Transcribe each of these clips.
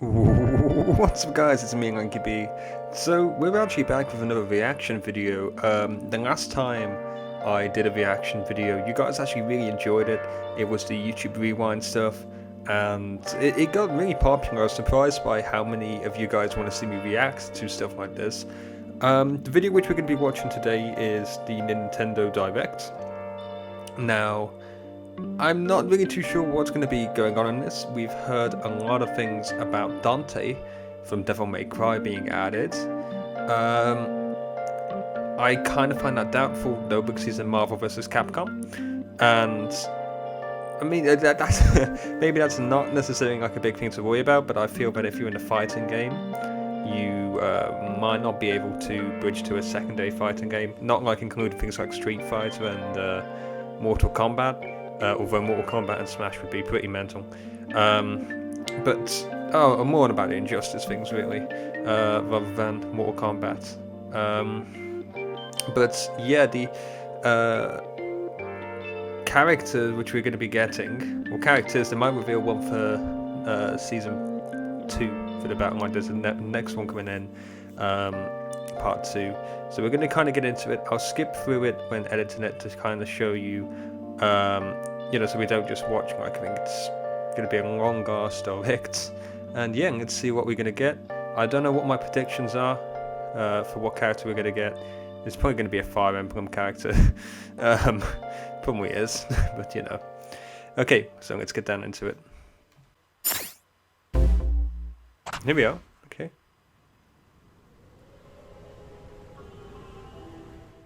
What's up guys, it's me, Lanky B. So we're actually back with another reaction video. The last time I did a reaction video, you guys actually really enjoyed it. It was the YouTube Rewind stuff, and it got really popular. I was surprised by how many of you guys want to see me react to stuff like this. The video which we're going to be watching today is the Nintendo Direct. Now, I'm not really too sure what's going to be going on in this. We've heard a lot of things about Dante from Devil May Cry being added. I kind of find that doubtful though, because he's in Marvel vs. Capcom, and I mean that's maybe that's not necessarily like a big thing to worry about, but I feel that if you're in a fighting game, you might not be able to bridge to a secondary fighting game, not like including things like Street Fighter and Mortal Kombat. Although Mortal Kombat and Smash would be pretty mental. More about the Injustice things really, rather than Mortal Kombat. But yeah, the character which we're going to be getting, or characters, they might reveal one for Season 2 for the Battle Line. There's a next one coming in, Part 2. So we're going to kind of get into it. I'll skip through it when editing it to kind of show you, so we don't just watch. I think it's going to be a long ass direct, and yeah, let's see what we're going to get. I don't know what my predictions are for what character we're going to get. It's probably going to be a Fire Emblem character. Probably is, but you know. Okay, so let's get down into it. Here we are. Okay.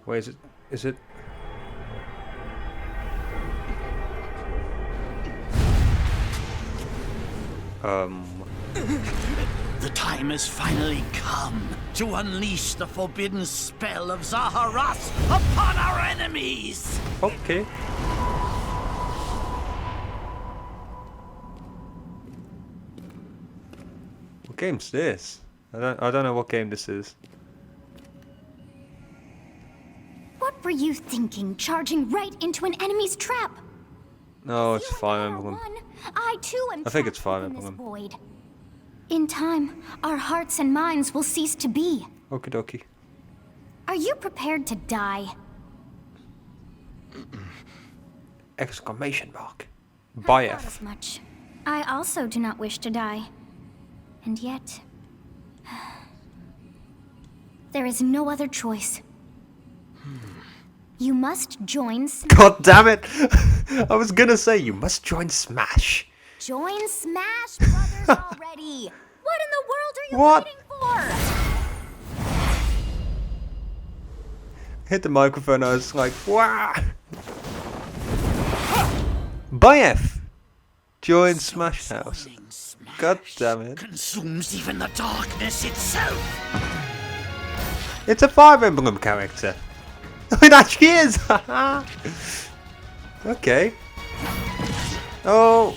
Where is it? Is it? The time has finally come to unleash the forbidden spell of Zaharas upon our enemies! Okay. What game's this? I don't know what game this is. What were you thinking, charging right into an enemy's trap? No, it's Fire Emblem. I too am. I think it's Fire trapped within Emblem. this void. In time, our hearts and minds will cease to be. Okie dokie. Are you prepared to die? Exclamation mark. I thought Byleth. as much. I also do not wish to die. And yet, there is no other choice. You must join. God damn it! I was gonna say you must join Smash. Join Smash Brothers already! What in the world are you What? waiting for? Hit the microphone. I was like, wow. Byleth. Join Smash House. God damn it! Consumes even the darkness itself! It's a Fire Emblem character. It actually is! Okay. Oh.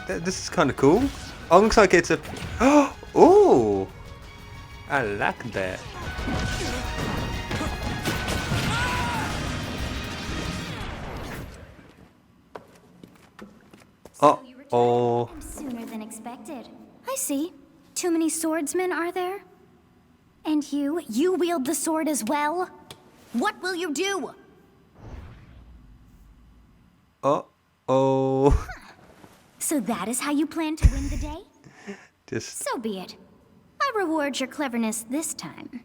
This is kind of cool. Oh, looks like it's a... Oh! I like that. Oh. Sooner than expected. I see. Too many swordsmen, are there? And you wield the sword as well? What will you do? Oh. So that is how you plan to win the day? Just... So be it. I reward your cleverness this time.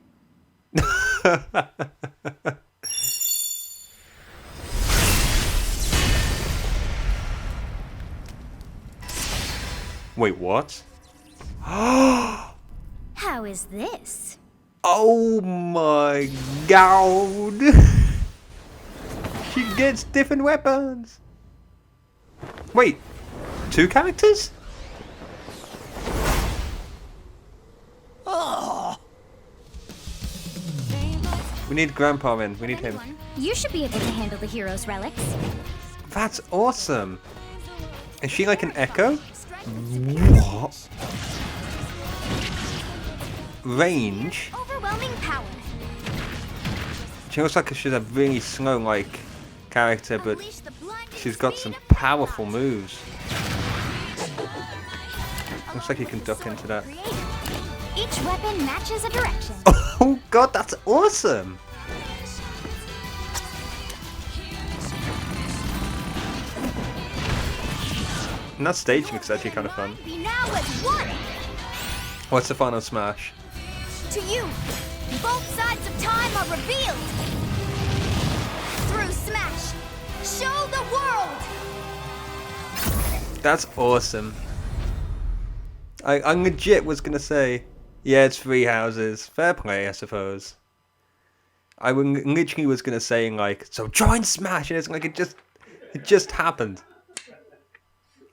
Wait, what? How is this? Oh my god! She gets different weapons! Wait, 2 characters? Oh! We need Grandpa in, we need him. You should be able to handle the hero's relics. That's awesome! Is she like an echo? What? Range? Overwhelming power. She looks like she's a really slow like character, but she's got some powerful moves. Looks like you can duck into that. Creative. Each weapon matches a direction. Oh god, that's awesome! And that staging is actually kind of fun. Be now as one. What's the final smash? To you, both sides of time are revealed. Through Smash, show the world. That's awesome. I legit was gonna say, yeah, it's 3 houses. Fair play, I suppose. I literally was gonna say like, so join Smash, and it's like it just happened.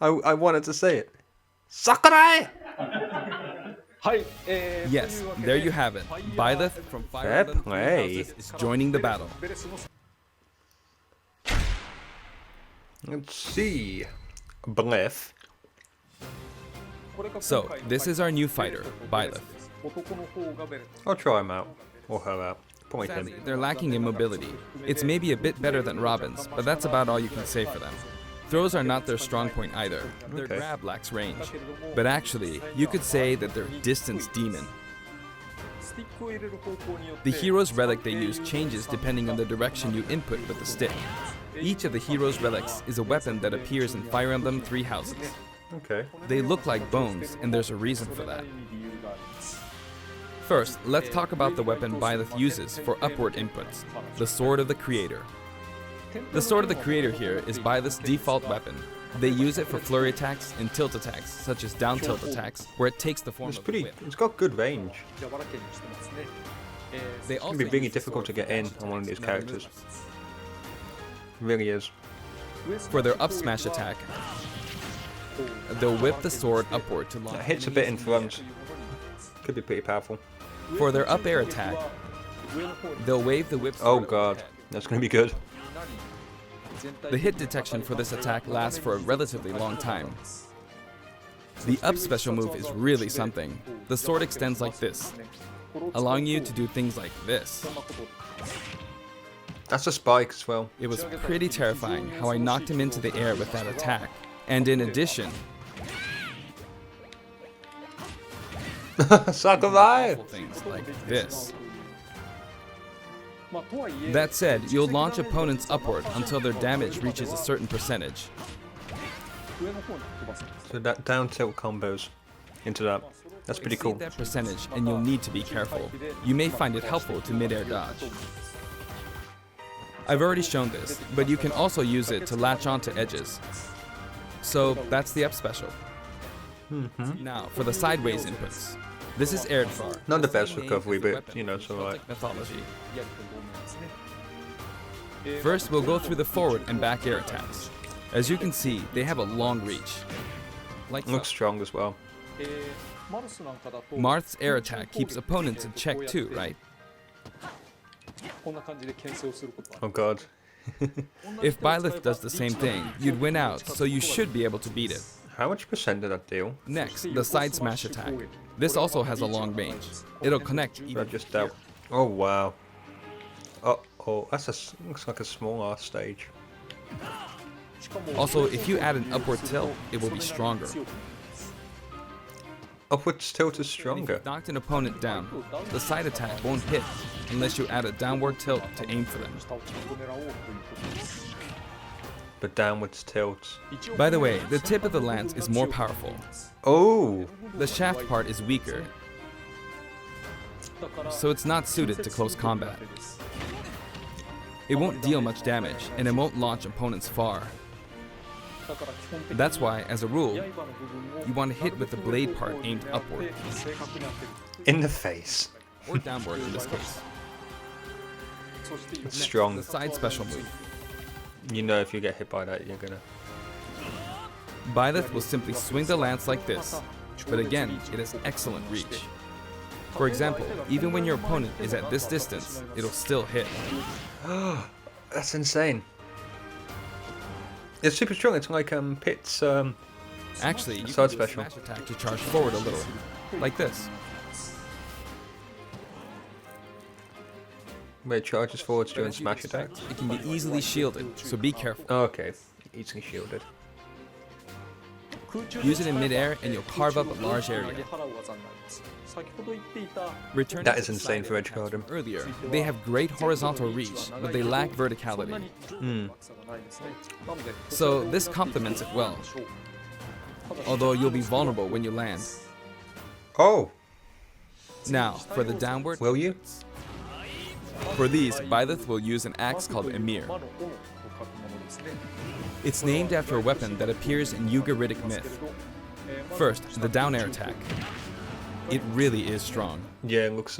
I wanted to say it. Sakurai! Yes, there you have it. Byleth from Fire Fair Emblem Three play. Houses is joining the battle. Let's see. Byleth. So, this is our new fighter, Byleth. I'll try him out. Or her out. Point him. Sadly, they're lacking in mobility. It's maybe a bit better than Robin's, but that's about all you can say for them. Throws are not their strong point either. Their Okay. grab lacks range. But actually, you could say that they're distance demon. The hero's relic they use changes depending on the direction you input with the stick. Each of the hero's relics is a weapon that appears in Fire Emblem Three Houses. Okay. They look like bones, and there's a reason for that. First, let's talk about the weapon Byleth uses for upward inputs, the Sword of the Creator. The Sword of the Creator here is Byleth's default weapon. They use it for flurry attacks and tilt attacks, such as down tilt attacks, where it takes the form It's of a pretty. whip. It's got good range. They It's also gonna be really use the difficult to sword get in for on one of these attacks characters. and It really is. for their up smash attack, they'll whip the sword upward to launch. It hits a bit in front. Could be pretty powerful. For their up air attack, they'll wave the whip Oh sword god, overhead. that's gonna be good. The hit detection for this attack lasts for a relatively long time. The up special move is really something. The sword extends like this, allowing you to do things like this. That's a spike as well. It was pretty terrifying how I knocked him into the air with that attack. And in addition, Sakurai! things like this. That said, you'll launch opponents upward until their damage reaches a certain percentage. So that down tilt combos into that. That's pretty Exceed cool. that percentage, and you'll need to be careful. You may find it helpful to mid-air dodge. I've already shown this, but you can also use it to latch onto edges. So that's the up special. Now for the sideways inputs. This is Areadbhar. Not the best Same name recovery, as the but weapon you know, in so like. Celtic mythology. First, we'll go through the forward and back air attacks. As you can see, they have a long reach. Like so. Looks strong as well. Marth's air attack keeps opponents in check too, right? Oh god. If Byleth does the same thing, you'd win out, so you should be able to beat it. How much percent did that deal? Next, the side smash attack. This also has a long range. It'll connect I even just doubt. Oh wow. Oh, looks like a small ass stage. Also, if you add an upward tilt, it will be stronger. Upwards tilt is And if stronger. you've knocked an opponent down, the side attack won't hit unless you add a downward tilt to aim for them. But downwards tilt. By the way, the tip of the lance is more powerful. Oh! The shaft part is weaker, so it's not suited to close combat. It won't deal much damage, and it won't launch opponents far. That's why, as a rule, you want to hit with the blade part aimed upward, In the face. or downward in this case. It's strong. The side special move. You know if you get hit by that, you're gonna. Byleth will simply swing the lance like this, but again, it has excellent reach. For example, even when your opponent is at this distance, it'll still hit. That's insane. It's super strong. It's like Pit's Actually, you Side can do a special. smash attack to charge forward a little, like this. where it charges forwards during smash attack. It can be easily shielded, so be careful. Oh, okay, easily shielded. Use it in midair and you'll carve up a large area. Returning That to is the insane side for attacks Edgeguard. from earlier, they have great horizontal reach, but they lack verticality. So this complements it well. Although you'll be vulnerable when you land. Oh, Now, for the downward, will you? for these, Byleth will use an axe called Aymr. It's named after a weapon that appears in Ugaritic myth. First, the down air attack. It really is strong. Yeah, it looks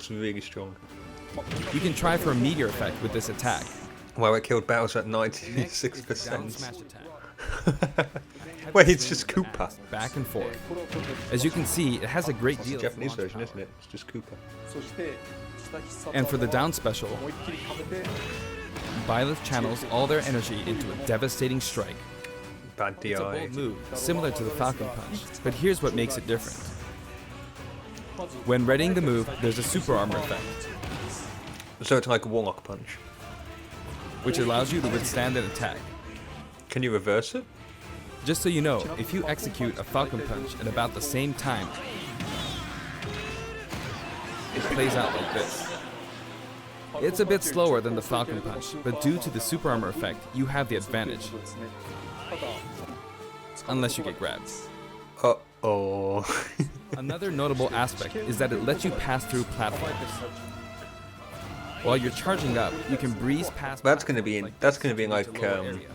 really strong. You can try for a meteor effect with this attack. Wow, it killed Bowser at Next is the down 96%. smash attack. Wait, it's just Koopa. Back and forth. As you can see, it has a great It's the deal of Japanese launch version, power. isn't it? It's just Koopa. And for the down special, Byleth channels all their energy into a devastating strike. Bad It's a DI. bold move, similar to the Falcon Punch, but here's what makes it different. When readying the move, there's a super armor effect, So it's like a Warlock Punch. which allows you to withstand an attack. Can you reverse it? Just so you know, if you execute a Falcon Punch at about the same time, it plays out like this. It's a bit slower than the Falcon Punch, but due to the super armor effect, you have the advantage. Unless you get grabbed. Uh-oh. Another notable aspect is that it lets you pass through platforms. While you're charging up, you can breeze past. That's gonna be platforms like into lower area.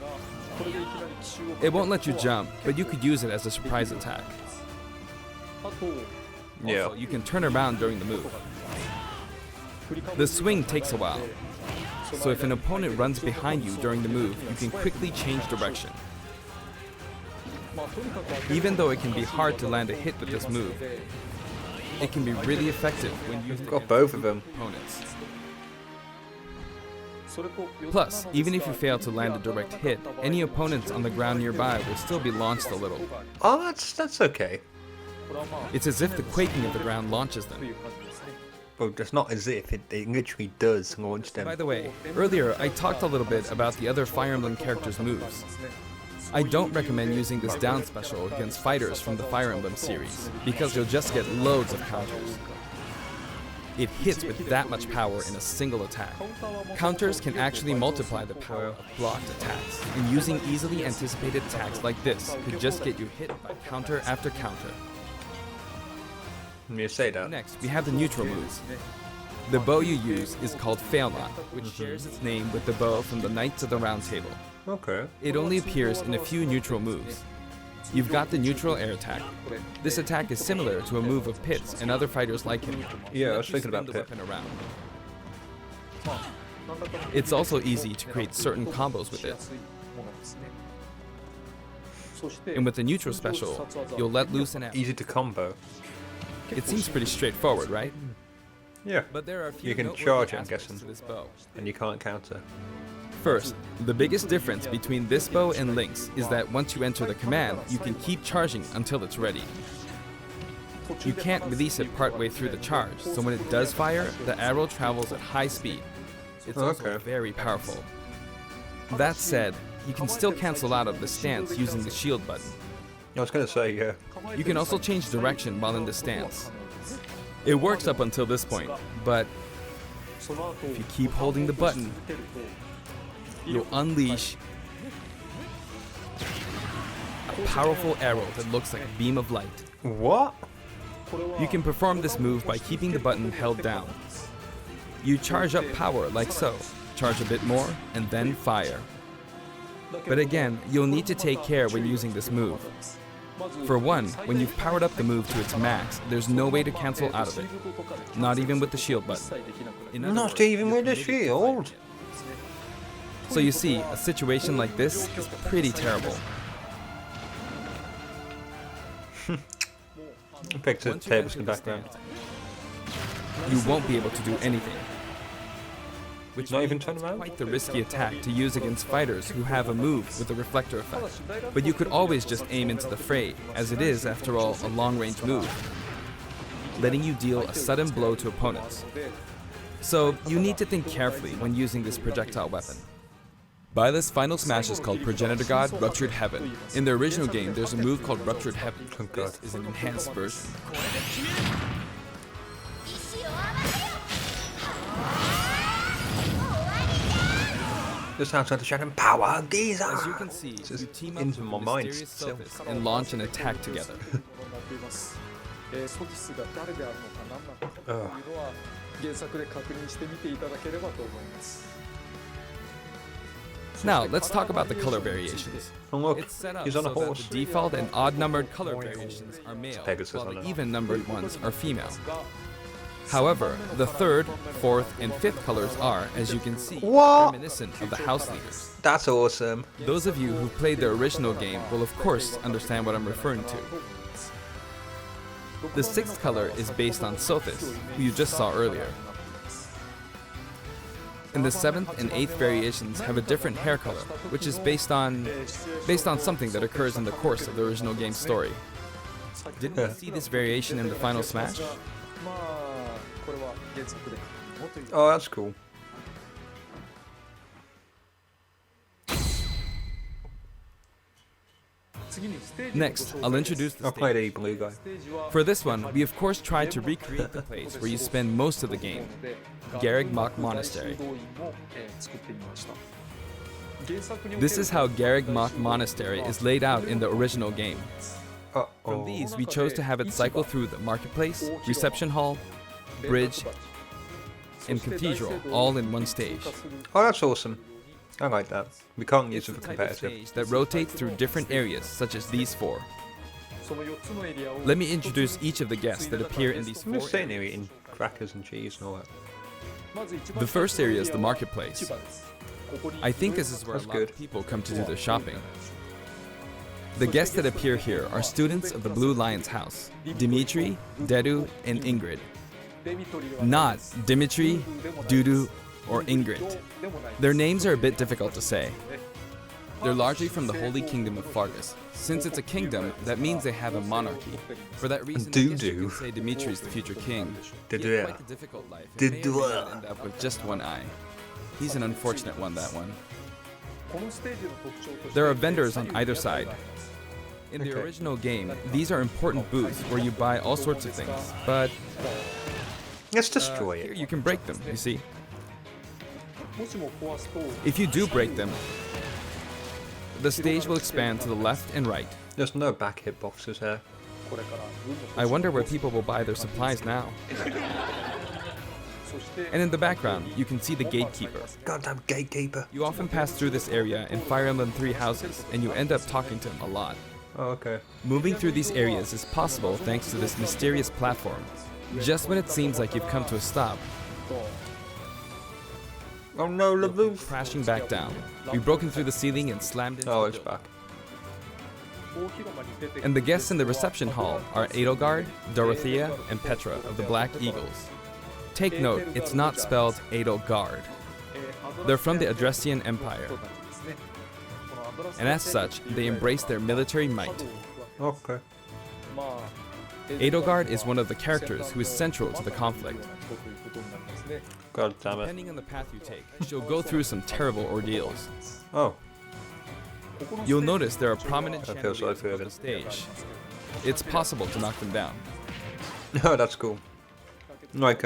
It won't let you jump, but you could use it as a surprise attack. yeah. Also, you can turn around during the move. The swing takes a while, so if an opponent runs behind you during the move, you can quickly change direction. Even though it can be hard to land a hit with this move, it can be really effective when used Got against both of them. opponents. Plus, even if you fail to land a direct hit, any opponents on the ground nearby will still be launched a little. Oh, that's okay. It's as if the quaking of the ground launches them. Well, it's not as if it literally does launch them. By the way, earlier I talked a little bit about the other Fire Emblem characters' moves. I don't recommend using this down special against fighters from the Fire Emblem series, because you'll just get loads of counters. It hits with that much power in a single attack. Counters can actually multiply the power of blocked attacks, and using easily anticipated attacks like this could just get you hit by counter after counter. You say that. Next, we have the neutral moves. The bow you use is called Failnaught, which shares its name with the bow from the Knights of the Round Table. Okay. It only appears in a few neutral moves. You've got the neutral air attack. This attack is similar to a move of Pit's and other fighters like him. Yeah, I was Lets you thinking spin about the Pit. weapon around. It's also easy to create certain combos with it. And with the neutral special, you'll let loose an arrow. Easy to combo. It seems pretty straightforward, right? Yeah. But there are a few You can noteworthy charge it, I'm aspects guessing. to this bow. And you can't counter. First, the biggest difference between this bow and Link's is that once you enter the command, you can keep charging until it's ready. You can't release it partway through the charge, so when it does fire, the arrow travels at high speed. It's also Okay. very powerful. That said, you can still cancel out of the stance using the shield button. I was gonna say, yeah. You can also change direction while in the stance. It works up until this point, but if you keep holding the button, you'll unleash a powerful arrow that looks like a beam of light. What? You can perform this move by keeping the button held down. You charge up power like so, charge a bit more, and then fire. But again, you'll need to take care when using this move. For one, when you've powered up the move to its max, there's no way to cancel out of it. Not even with the shield button. In other Not words, even you with the can maybe deflect shield. it. So you see, a situation like this is pretty terrible. Pick the Once you tables enter in the the background. stance, you won't be able to do anything. Which Not even means turn it's around? quite the risky attack to use against fighters who have a move with a reflector effect. But you could always just aim into the fray, as it is, after all, a long-range move, letting you deal a sudden blow to opponents. So you need to think carefully when using this projectile weapon. Byleth's final smash is called Progenitor God Ruptured Heaven. In the original game, there's a move called Ruptured Heaven. Oh god. This is an enhanced version. Just outside the shadow power, geezer! As you can see, It's you just team up into with my the mind mysterious still. Sophist and launch an attack together. Now, let's talk about the color variations. Oh look, It's set up he's on a so that horse. the default and odd-numbered color variations are male, Pegasus, while I the know. even-numbered ones are female. However, the third, fourth, and fifth colors are, as you can see, What? reminiscent of the house leaders. That's awesome. Those of you who played the original game will of course understand what I'm referring to. The sixth color is based on Sothis, who you just saw earlier. And the seventh and eighth variations have a different hair color, which is based on something that occurs in the course of the original game's story. Didn't we see this variation in the final smash? Oh, that's cool. Next, I'll introduce the I played stage. a blue guy. For this one, we of course tried to recreate the place where you spend most of the game, Areadbhar Monastery. This is how Areadbhar Monastery is laid out in the original game. From Uh-oh. these, we chose to have it cycle through the marketplace, reception hall, bridge, and cathedral all in one stage. Oh, that's awesome. I like that. We can't use It's it the for type of competitive. stage that rotates through different areas, such as these four. Let me introduce each of the guests that appear in these I'm four just sitting here areas. eating crackers and cheese and all that. The first area is the marketplace. I think this is where That's a lot of good. people come to do their shopping. The guests that appear here are students of the Blue Lion's house, Dimitri, Dedu, and Ingrid. Not Dimitri, Dudu, or Ingrid. Their names are a bit difficult to say. They're largely from the Holy Kingdom of Fargus. Since it's a kingdom, that means they have a monarchy. For that reason, I guess you Dudu. could say Dimitri's the future king. He Dudu. had quite a difficult life. and may or may not end up with just one eye. He's an unfortunate one, that one. There are vendors on either side. In the Okay. original game, these are important booths where you buy all sorts of things, but Let's destroy here it. you can break them, you see. If you do break them, the stage will expand to the left and right. There's no back hitboxes here. I wonder where people will buy their supplies now. And in the background, you can see the gatekeeper. Goddamn gatekeeper. You often pass through this area in Fire Emblem 3 houses, and you end up talking to him a lot. Oh, okay. Moving through these areas is possible thanks to this mysterious platform. Just when it seems like you've come to a stop, Oh no, the you'll come roof. crashing back down. We've broken through the ceiling and slammed into Oh, the it's building. back. And the guests in the reception hall are Edelgard, Dorothea, and Petra of the Black Eagles. Take note, it's not spelled Edelgard. They're from the Adressian Empire, and as such, they embrace their military might. Okay. Edelgard is one of the characters who is central to the conflict. God damn it. Depending on the path you take, she'll go through some terrible ordeals. Oh. You'll notice there are prominent I feel sorry chandeliers for above it. the stage. It's possible to knock them down. Oh, that's cool. Like,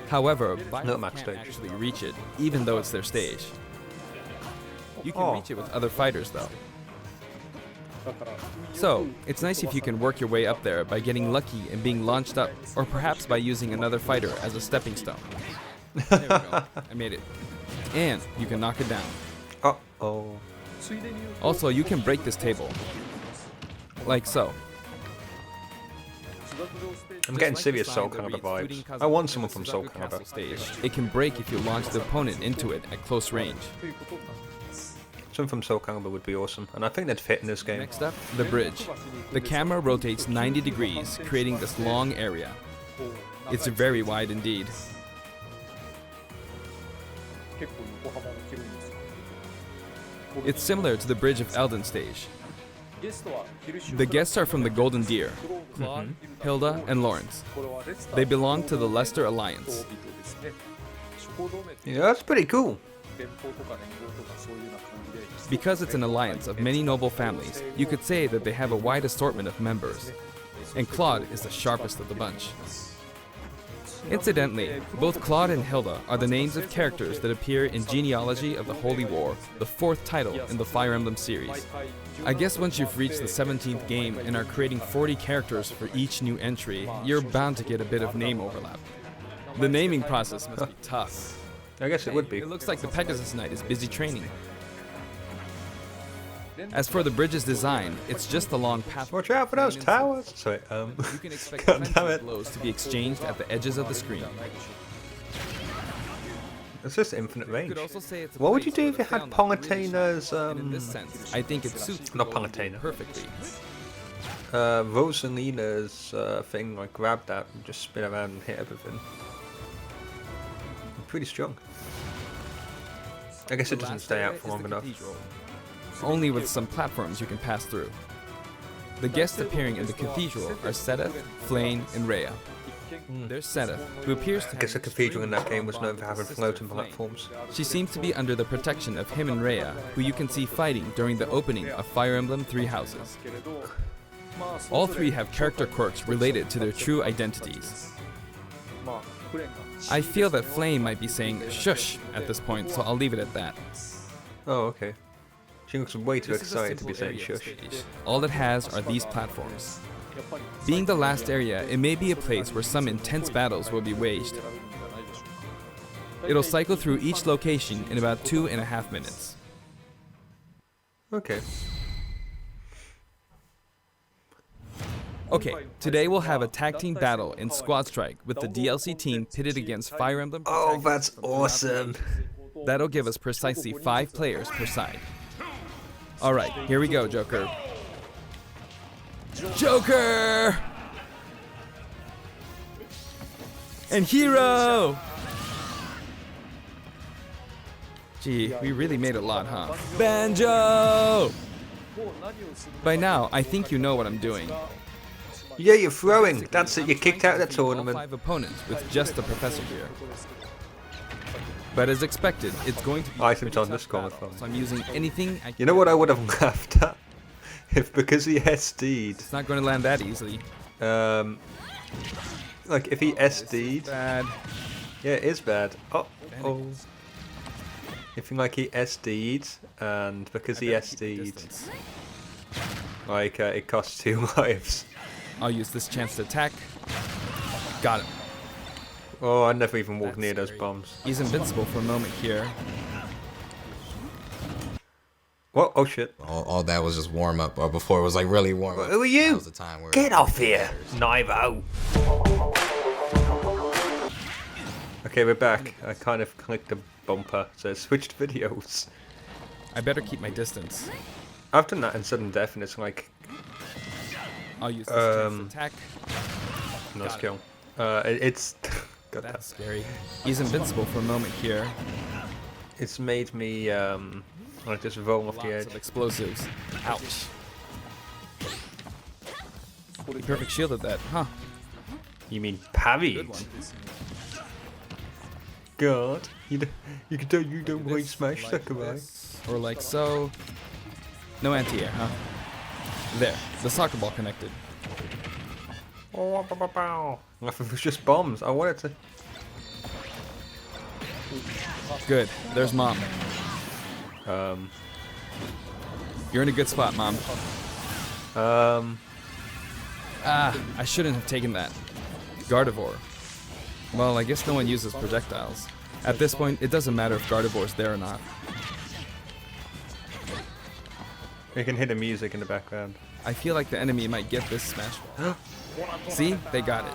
However, Not Byleth max can't stage. actually reach it, even though it's their stage. You can Oh. reach it with other fighters, though. So, it's nice if you can work your way up there by getting lucky and being launched up, or perhaps by using another fighter as a stepping stone. There we go. I made it. And you can knock it down. oh. Also, you can break this table. Like so. I'm getting Just like serious the Soul sign that Calibur reads, vibes. "Shooting I want Kazuha someone from Soul Suzaku Castle Calibur. Stage." It can break if you launch the opponent into it at close range. Someone from Soul Calibur would be awesome, and I think they'd fit in this game. Next up, the bridge. The camera rotates 90 degrees, creating this long area. It's very wide indeed. It's similar to the bridge of Elden Stage. The guests are from the Golden Deer, Claude, Hilda, and Lawrence. They belong to the Leicester Alliance. Yeah, that's pretty cool. Because it's an alliance of many noble families, you could say that they have a wide assortment of members. And Claude is the sharpest of the bunch. Incidentally, both Claude and Hilda are the names of characters that appear in Genealogy of the Holy War, the 4th title in the Fire Emblem series. I guess once you've reached the 17th game and are creating 40 characters for each new entry, you're bound to get a bit of name overlap. The naming process must be tough. I guess it would be. It looks like the Pegasus Knight is busy training. As for the bridge's design, it's just a long path. Watch out for those towers! Sorry, You can expect God damn plenty it. of blows to be exchanged at the edges of the screen. It's just infinite You range. could also say it's a What would you place do if you where had the Failnaught really Palutina's, shines. And in this sense, I think it suits Not the role Palutena. perfectly. Rosalina's thing, like grab that and just spin around and hit everything. Pretty strong. I guess it doesn't stay out for long enough. Only with some platforms you can pass through. The guests appearing in the cathedral are Sedith, Flame, and Rhea. There's Sedith, who appears to I guess the have cathedral in that extremely game was known for having sister floating Flame. platforms. She seems to be under the protection of him and Rhea, who you can see fighting during the opening of Fire Emblem Three Houses. All three have character quirks related to their true identities. I feel that Flame might be saying shush at this point, so I'll leave it at that. Oh, okay. She looks way too This is a excited to be simple saying area of shush. stage. All it has are these platforms. Being the last area, it may be a place where some intense battles will be waged. It'll cycle through each location in about 2.5 minutes. Okay. Okay, today we'll have a tag team battle in Squad Strike with the DLC team pitted against Fire Emblem. Oh, that's awesome. That'll give us precisely 5 players per side. Alright, here we go, Joker. Joker! And Hero! Gee, we really made a lot, huh? Banjo! By now, I think you know what I'm doing. Yeah, you're throwing. That's it. You kicked out of the All tournament. 5 opponents with just the professor here. But as expected, it's going to be Items a on pretty this tough corner battle, phone. so I'm using anything I can. You know what I would have laughed at? If because he SD'd, It's not going to land that easily. like if he SD'd, Bad. yeah, it is bad. Oh. If like he SD'd, and because he SD'd, like it costs 2 lives. I'll use this chance to attack. Got him. Oh, I never even walked That's near those scary. bombs. He's invincible for a moment here. What? Oh shit. All that was just warm up, or before it was like really warm up. Who are you? That was the time where Get off here, Nivo. Okay, we're back. I kind of clicked the bumper, so it switched videos. I better keep my distance. I've done that in sudden death, and it's like I'll use this chance to attack. nice Got kill. It's got that. That's scary. He's invincible for a moment here. It's made me like just roll off the Lots edge. of explosives. Ouch. He perfect shielded that, huh? You mean Good parried? one. God, you can tell you don't This, rate Smash like Sakurai. this, or like so. No anti-air, huh? There, the soccer ball connected. Oh, bow, bow, bow. If it was just bombs, I wanted to. Good, there's Mom. You're in a good spot, Mom. Ah, I shouldn't have taken that. Gardevoir. Well, I guess no one uses projectiles. At this point, it doesn't matter if Gardevoir's there or not. You can hear the music in the background. I feel like the enemy might get this smash ball. See? They got it.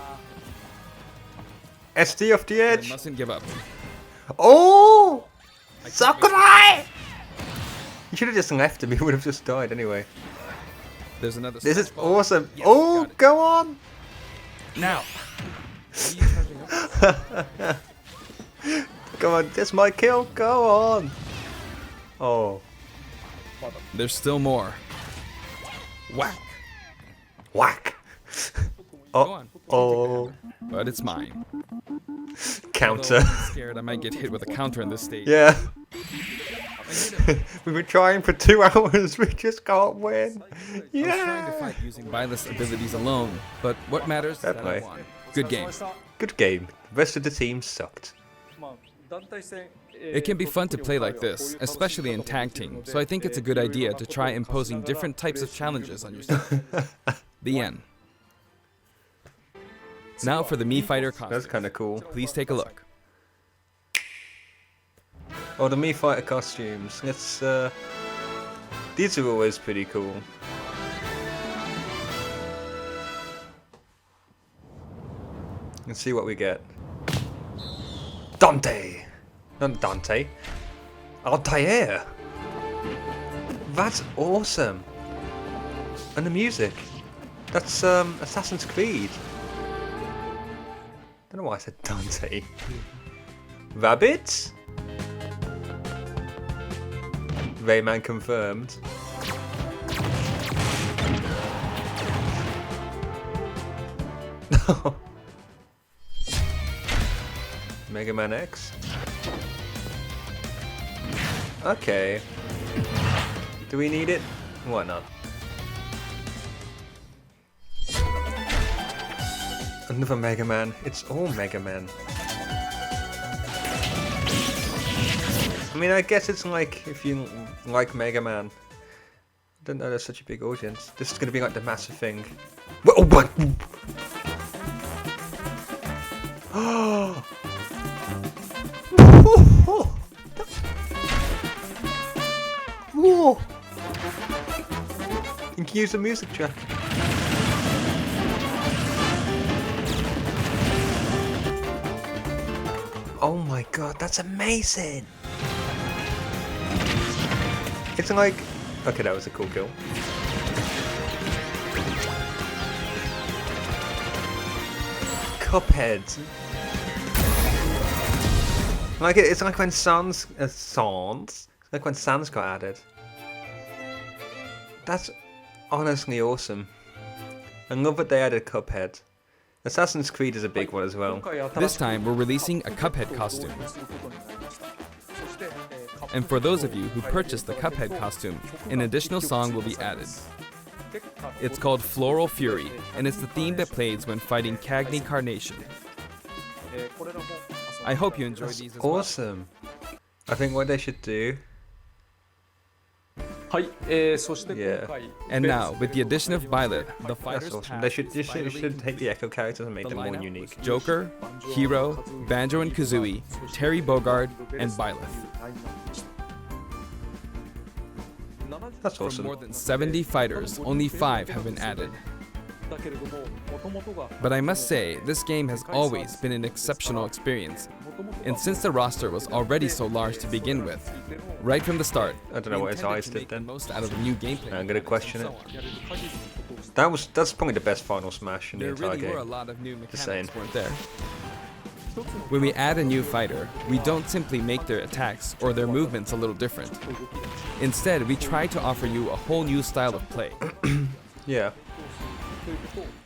SD off the I edge. mustn't give up. Oh, I can't Sakurai! You should have just left him. He would have just died anyway. There's another This smash is ball. awesome. Yes, Oh, got it. go on. Now! What are you charging up? Go on, that's my kill. Go on. Oh, There's still more. Whack! whack. Go Oh, on. oh, But it's mine. counter. Although I'm scared I might get hit with a counter in this stage. Yeah. We've been trying for 2 hours, we just can't win. I was trying to Yeah! fight using Byleth's abilities alone, but what matters is Fair that I play. won. Good game. Good game. The rest of the team sucked. It can be fun to play like this, especially in tag team, so I think it's a good idea to try imposing different types of challenges on yourself. The end. Now for the Mii Fighter That's costume. kind of cool. Please take a look. Oh, the Mii Fighter costumes. Let's, these are always pretty cool. Let's see what we get. Dante! Not Dante. Altair! That's awesome! And the music. That's, Assassin's Creed. Don't know why I said Dante. Rabbits? Rayman confirmed. Mega Man X? Okay. Do we need it? Why not? Another Mega Man. It's all Mega Man. I mean, I guess it's like if you like Mega Man. I don't know there's such a big audience. This is going to be like the massive thing. Oh, what? Whoa! You can use the music track. Oh my god, that's amazing! It's like... Okay, that was a cool kill. Cuphead. Like it's like when Sans like when Sans got added. That's honestly awesome. I love that they added Cuphead. Assassin's Creed is a big one as well. This time we're releasing a Cuphead costume. And for those of you who purchased the Cuphead costume, an additional song will be added. It's called Floral Fury, and it's the theme that plays when fighting Cagney Carnation. I hope you enjoy these as well. Awesome. I think what they should do. Yeah. And now, with the addition of Byleth, the That's fighters awesome. path They should, is you should finally take the Echo characters and make The them more lineup unique. was Joker, Hero, Banjo and Kazooie, Terry Bogard, and Byleth. That's From awesome. more than 70 fighters, only 5 have been added. But I must say, this game has always been an exceptional experience. And since the roster was already so large to begin with, right from the start, I don't know we what his intended eyes to did make the then. most out of the new gameplay. I'm gonna question it. So on. That's probably the best final smash in the There entire really were a game. lot of new saying. mechanics, weren't there? When we add a new fighter, we don't simply make their attacks or their movements a little different. Instead, we try to offer you a whole new style of play. Yeah.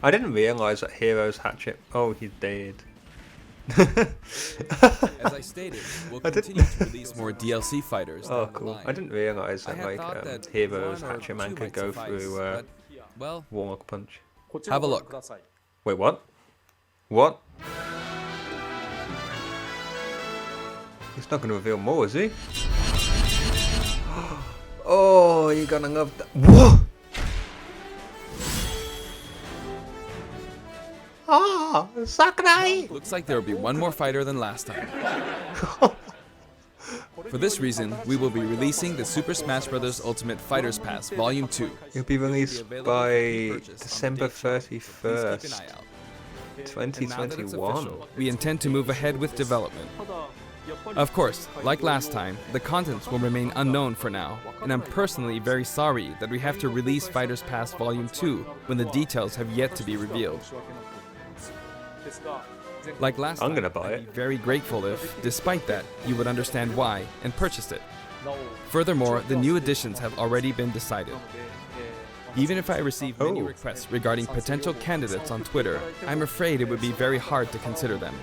I didn't realize that Hero's hatchet. Oh, he did. As I stated, we'll I didn't- continue to release more DLC fighters. Oh, down the cool. line. I didn't realize I that had like thought that Hero's one or hatchet man two could might go suffice, through but, well, Warlock Punch. have a look. Wait, what? What? He's not going to reveal more, is he? Oh, you're gonna love that. What? Ah, Sakurai! Looks like there will be one more fighter than last time. For this reason, we will be releasing the Super Smash Bros. Ultimate Fighters Pass Volume 2. It'll be released by December Please keep an 31st, eye out. And now that it's 2021. official, we intend to move ahead with development. Of course, like last time, the contents will remain unknown for now, and I'm personally very sorry that we have to release Fighters Pass Volume 2 when the details have yet to be revealed. Like last I'm time, gonna buy I'd it. be very grateful if, despite that, you would understand why and purchase it. Furthermore, the new additions have already been decided. Even if I receive many Oh. requests regarding potential candidates on Twitter, I'm afraid it would be very hard to consider them.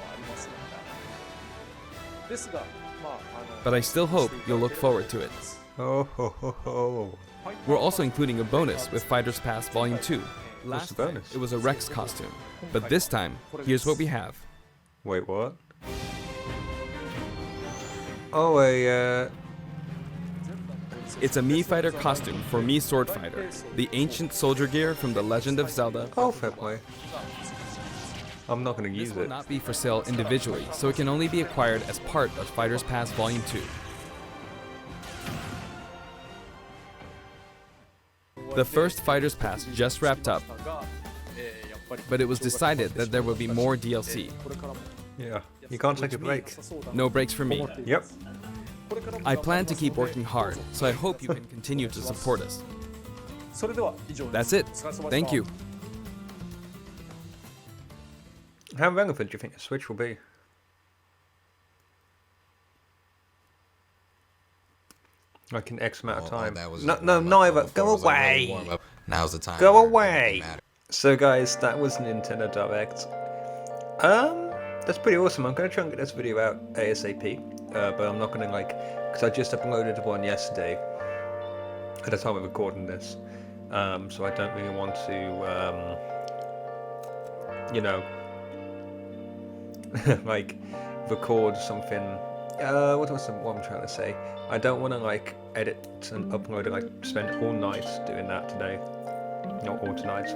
but I still hope you'll look forward to it. Oh ho ho ho. We're also including a bonus with Fighters Pass Volume 2. What's Last the time, bonus? it was a Rex costume, but this time, here's what we have. Wait, what? Oh, It's a Mii Fighter costume for Mii Sword Fighter, the ancient soldier gear from The Legend of Zelda. oh, fair play. I'm not gonna use This will it. not be for sale individually, so it can only be acquired as part of Fighters Pass Volume 2. The first Fighters Pass just wrapped up, but it was decided that there will be more DLC. Yeah, you can't take a break. No breaks for me. Yep. I plan to keep working hard, so I hope you can continue to support us. That's it. Thank you. How relevant do you think the Switch will be? Like in X amount of time. That was No, just no, warm up. neither. Before it Go was, like, really away. warm up. Now's the time. Go where it away. doesn't matter. So guys, that was Nintendo Direct. That's pretty awesome. I'm gonna try and get this video out ASAP, but I'm not gonna because I just uploaded one yesterday at the time of recording this, so I don't really want to, record something. What I'm trying to say? I don't want to edit and upload and spend all night doing that today, not all tonight.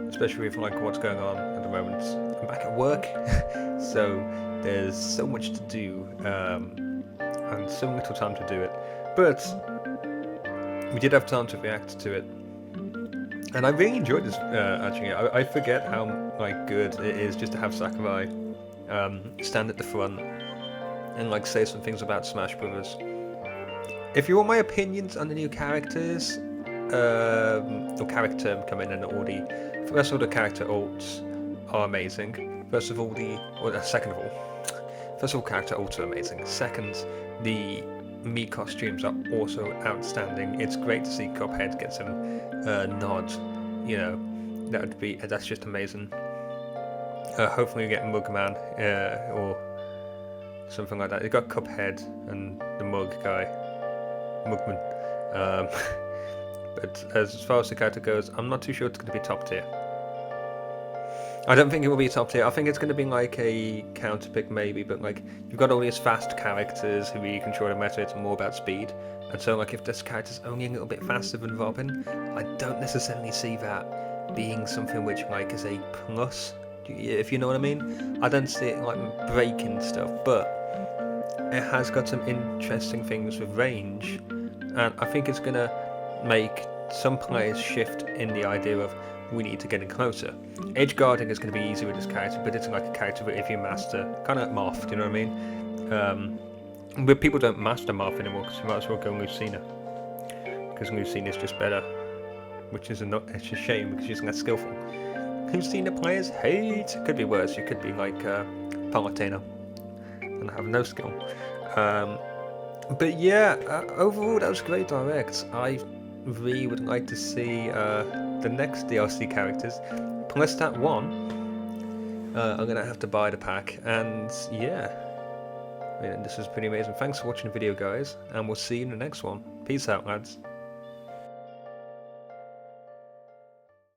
Especially with what's going on at the moment. I'm back at work, so there's so much to do, and so little time to do it. But we did have time to react to it, and I really enjoyed this. Actually, I forget how good it is just to have Sakurai stand at the front and say some things about Smash Brothers. If you want my opinions on the new characters, or character coming in, or first of all, the character ults are amazing. First of all, character ults are amazing. Second, the Mii costumes are also outstanding. It's great to see Cuphead get some nod. That's just amazing. Hopefully we get Mugman or something like that. You got Cuphead and the Mugman. But as far as the character goes, I'm not too sure it's going to be top tier. I don't think it will be top tier. I think it's going to be a counter pick maybe, but you've got all these fast characters who really control the meta. It's more about speed, and so if this character's only a little bit faster than Robin, I don't necessarily see that being something which is a plus. If you know what I mean. I don't see it breaking stuff, but it has got some interesting things with range, and I think it's gonna make some players shift in the idea of we need to get in closer. Edge guarding is going to be easy with this character, but it's a character that if you master, kind of like Marth, do you know what I mean? But people don't master Marth anymore because you might as well go Lucina, because Lucina is just better, which is it's a shame because she's less skillful. Lucina players hate. It could be worse. You could be Palutena and have no skill. But yeah, overall that was a great direct. I really would like to see the next DLC characters, plus that one. I'm gonna have to buy the pack, and yeah, this was pretty amazing. Thanks for watching the video, guys, and we'll see you in the next one. Peace out, lads.